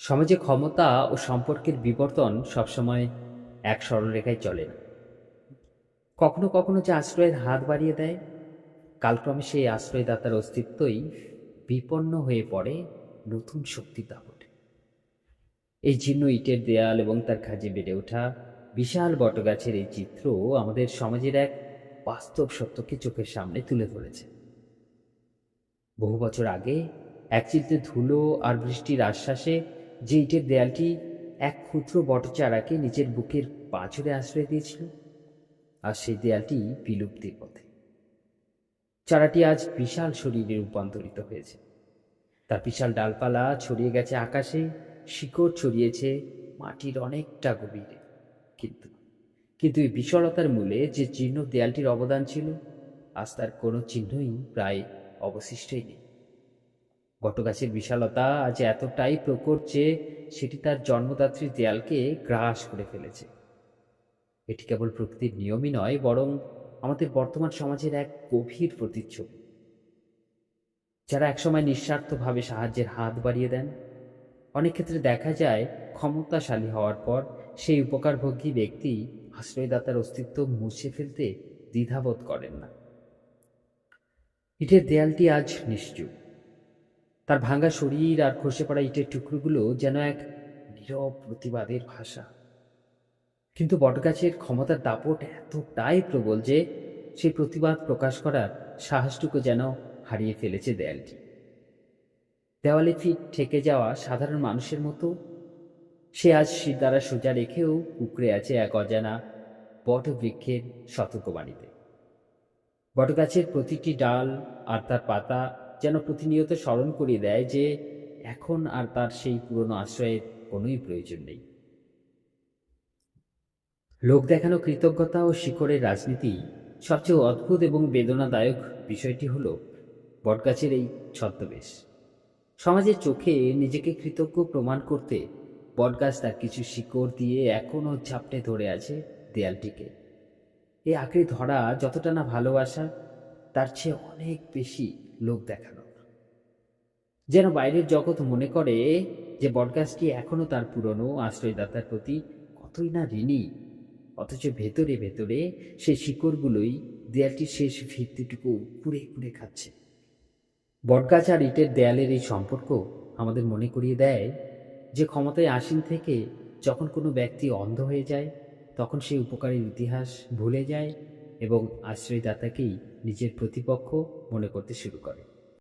সমাজে ক্ষমতা ও সম্পর্কের বিবর্তন সবসময় এক সরলরেখায় চলে না। কখনো কখনো যে আশ্রয়ের হাত বাড়িয়ে দেয়, কালক্রমে সেই আশ্রয়দাতার অস্তিত্বই বিপন্ন হয়ে পড়ে নতুন শক্তির দাপটে। এই জীর্ণ ইটের দেয়াল এবং তার খাঁজে বেড়ে ওঠা বিশাল বটগাছের এই চিত্র আমাদের সমাজের এক বাস্তব সত্যকে চোখের সামনে তুলে ধরেছে। বহু বছর আগে এক চিলতে ধুলো আর বৃষ্টির আশ্বাসে যে ইটের দেয়ালটি এক ক্ষুদ্র বটচারাকে নিজের বুকের পাঁজরে আশ্রয় দিয়েছিল, আর সেই দেয়ালটি বিলুপ্তির পথে। চারাটি আজ বিশাল শরীরে রূপান্তরিত হয়েছে। তার বিশাল ডালপালা ছড়িয়ে গেছে আকাশে, শিকড় ছড়িয়েছে মাটির অনেকটা গভীরে। কিন্তু কিন্তু এই বিশালতার মূলে যে জীর্ণ দেয়ালটির অবদান ছিল, আজ তার কোনো চিহ্নই প্রায় অবশিষ্টই নেই। বটগাছের বিশালতা আজ এতটাই প্রকট যে সেটি তার জন্মদাত্রী দেয়ালকে গ্রাস করে ফেলেছে। এটি কেবল প্রকৃতির নিয়মই নয়, বরং আমাদের বর্তমান সমাজের এক গভীর প্রতিচ্ছবি। যারা একসময় নিঃস্বার্থভাবে সাহায্যের হাত বাড়িয়ে দেন, অনেক ক্ষেত্রে দেখা যায় ক্ষমতাশালী হওয়ার পর সেই উপকারভোগী ব্যক্তি আশ্রয়দাতার অস্তিত্ব মুছে ফেলতে দ্বিধাবোধ করেন না। ইটের দেয়ালটি আজ নিশ্চুপ, তার ভাঙা শরীর আর খসে পড়া ইটের টুকরোগুলো যেন এক নীরব প্রতিবাদের ভাষা। কিন্তু বটগাছের ক্ষমতার দাপট এতটাই প্রবল যে সেই প্রতিবাদ প্রকাশ করার সাহসটুকু যেন হারিয়ে ফেলেছে দেয়ালটি। দেওয়ালে ফিট ঠেকে যাওয়া সাধারণ মানুষের মতো সে আজ শির দ্বারা সোজা রেখেও কুঁকড়ে আছে এক অজানা বটবৃক্ষের সতর্কবাণীতে। বটগাছের প্রতিটি ডাল আর তার পাতা যেন প্রতিনিয়ত স্মরণ করিয়ে দেয় যে এখন আর তার সেই পুরনো আশ্রয়ের কোনোই প্রয়োজন নেই। লোক দেখানো কৃতজ্ঞতা ও শিকড়ের রাজনীতি সবচেয়ে অদ্ভুত এবং বেদনাদায়ক বিষয়টি হল বটগাছের এই ছদ্মবেশ। সমাজের চোখে নিজেকে কৃতজ্ঞ প্রমাণ করতে বটগাছ তার কিছু শিকড় দিয়ে এখনও ঝাপটে ধরে আছে দেয়ালটিকে। এই আঁকড়ে ধরা যতটা না ভালোবাসা, তার চেয়ে অনেক বেশি লোক দেখানো। যেন বাইরের জগৎ মনে করে যে বটগাছটি এখনো তার পুরনো আশ্রয়দাতার প্রতি কতই না ঋণী, অথচ ভেতরে ভেতরে সেই শিকড়গুলোই দেয়ালটির শেষ ভিত্তিটুকু কুড়ে কুড়ে খাচ্ছে। বটগাছ আর ইটের দেয়ালের এই সম্পর্ক আমাদের মনে করিয়ে দেয় যে ক্ষমতায় আসীন থেকে যখন কোনো ব্যক্তি অন্ধ হয়ে যায়, তখন সেই উপকারের ইতিহাস ভুলে যায় এবং আশ্রয়দাতাকেই নিজের প্রতিপক্ষ মনে করতে শুরু করে।